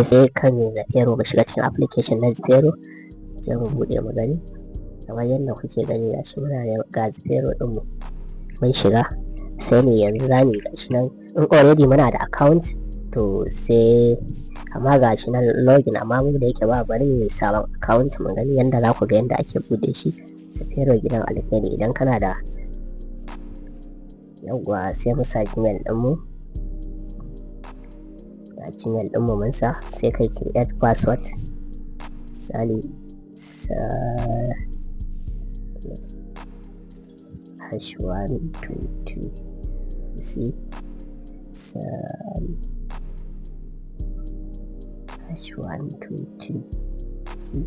sai kan Zapero mu shiga cikin application na Zapero sai mu bude mu gani kamar yadda kuke gani gashi muna da ga Zapero din mu mun shiga sai ne yanzu zamu yi gashi nan in already muna da account to sai amma gashi nan login amma mu da yake ba bari mu sabon account mu gani yadda za ku ga yadda ake bude shi Zapero gidan alkhairi idan kana da yawwa sai mu sa Gmail din mu Gmail ɗinmu mun sa sai kai create password misali #122 see #122 see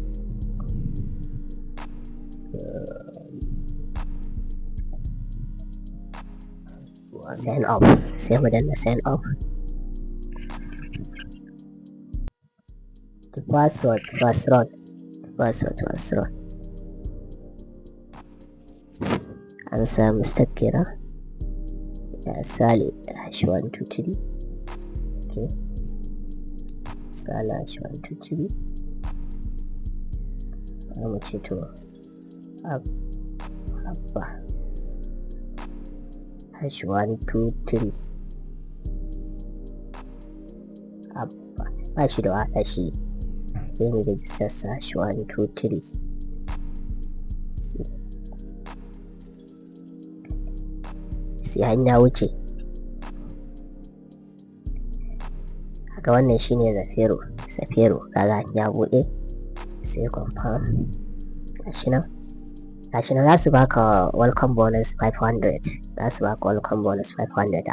sign up sai mu danna sign up password an sa mistake kenan ya sali #123 okay sala #123 mu ce to abba #123 abba ba shi da wahala shi sai mu register sa #123 sai hanya wuce haka wannan shine Zapero kaga ya bude sai confirm gashi nan za su baka welcome bonus 500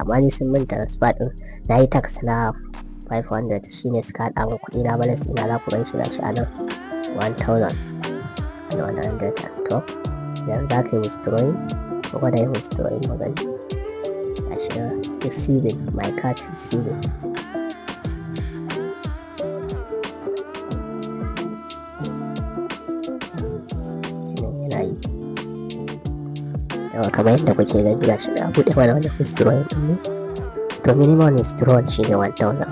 amma ni sun min transfer din na yi tax na 500 shine suka haɗa min kuɗi na balance ina za ku gan shi gashi a nan 1100 to idan za ka yi withdrawing ko da yi withdrawing magani gashi na receiving my card receiving shine yana yi yawa kamar yadda kuke gani gashi na buɗe mana wani withdrawing ɗin ne to minimum withdrawal shine 1000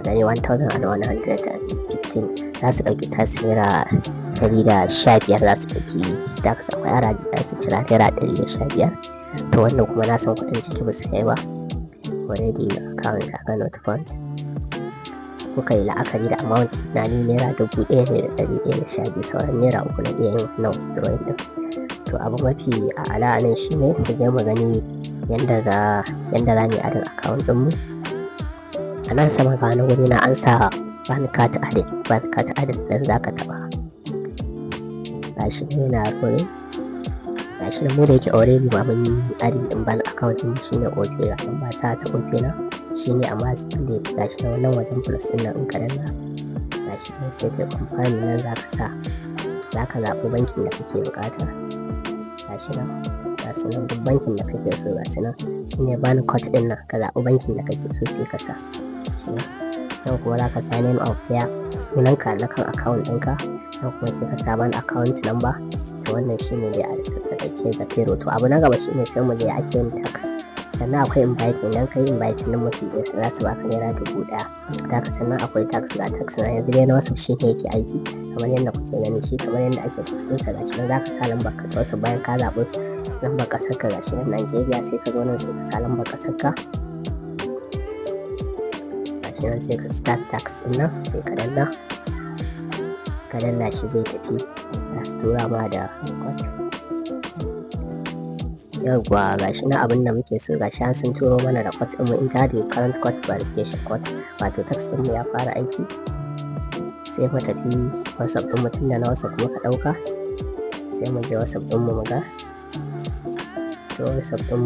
gani 1115 za su ɗauki tasu naira 115 za su ɗauki tax akwai ara da su cira naira 115 to wannan kuma na san kuɗin ciki ba su kai ba already account aka not fund kuka yi la'akari da amount na ni naira 1112 sauran naira 3 na iya yin na withdrawing din to abu mafi a'ala nan shine ku je mu gani yanda za mu yi adin account din mu a nan sama ga wani wuri na an sa bani kati adin dan za ka taba gashi ne yana rore gashi ne mu da yake already ba mun yi adin din ban account din shine ofe ga ba ta ofe na shine amma still dai gashi ne wannan wajen plus din nan in ka danna gashi ne sai kai company nan za ka zaɓi bankin da kake bukata gashi nan duk bankin da kake so gashi nan shine bani code din nan ka zaɓi bankin da kake so sai ka sa yau kuma za ka sa name of ya sunanka na kan account ɗinka yau kuma sai ka sa ban account number to wannan shine dai a takaice Zapero to abu na gaba shine sai mu je ake yin tax sannan akwai inviting idan ka yi inviting din mutum ɗaya za su baka naira 1000 da ka sannan akwai tax na yanzu dai na wasu shi ne yake aiki kamar yadda kuke gani shi kamar yadda ake tax ɗinsa gashi nan za ka sa lambar ka ta wasu bayan ka zaɓi lambar ƙasar ka gashi nan Najeriya sai ka zo nan sai ka sa lambar ƙasar ka nan sai ka start tax din nan sai ka danna shi zai tafi za su tura ma da code yawwa gashi na abin da muke so gashi an sun turo mana da code din mu enter the current code verification code wato tax din mu ya fara aiki sai mu tafi WhatsApp din mutum da na WhatsApp muka dauka sai mu je WhatsApp din mu ga to WhatsApp din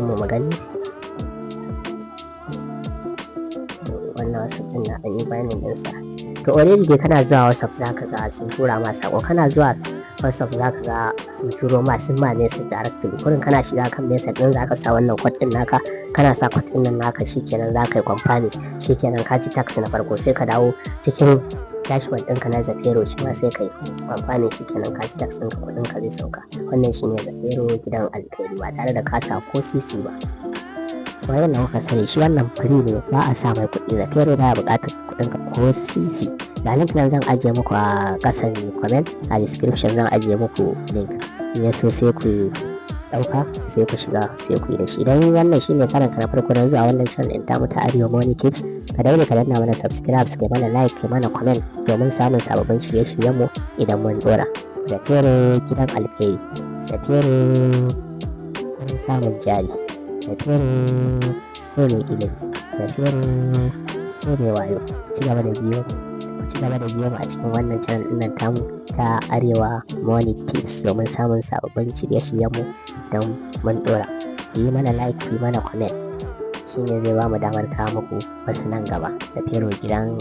mu magani WhatsApp din na an yi bayanin ɗinsa to already dai kana zuwa WhatsApp zaka ga sun tura ma sako kana zuwa WhatsApp zaka ga sun turo ma sun ma message directly kurin kana shiga kan message din zaka sa wannan code din naka kana sa code din nan naka shikenan zaka yi confirm shikenan ka ci tax na farko sai ka dawo cikin dashboard ɗinka na Zapero shi ma sai kai confirm shikenan ka ci tax ɗinka kuɗin ka zai sauka wannan shine Zapero gidan alkhairi ba tare da ka sa ko sisi ba. Kamar yadda kuka sani shi wannan free ne, ba a sa mai kuɗi. Zapero baya buƙatar kuɗin ka ko sisi. Ga link nan zan ajiye muku a ƙasan comment, a description zan ajiye muku link. In ya so sai ku ɗauka sai ku shiga sai ku yi da shi. Idan wannan shine karan ka na farko na zuwa wannan channel ɗin tamu ta Arewa Money Tips, ka daure ka danna mana subscribe, kai mana like, kai mana comment domin samun sababbin shirye-shiryen mu idan mun dora. Zapero gidan alkai, Zapero wurin samun jari, Zapero sai mai ilimi, Zapero sai mai wayo. Ci gaba da biyo mu a cikin wannan channel ɗin nan tamu ta Arewa Money Tips domin samun sababbin shirye-shiryen mu don mun dora. Yi mana like, yi mana comment, shine zai ba mu damar kawo muku wasu nan gaba. Zapero gidan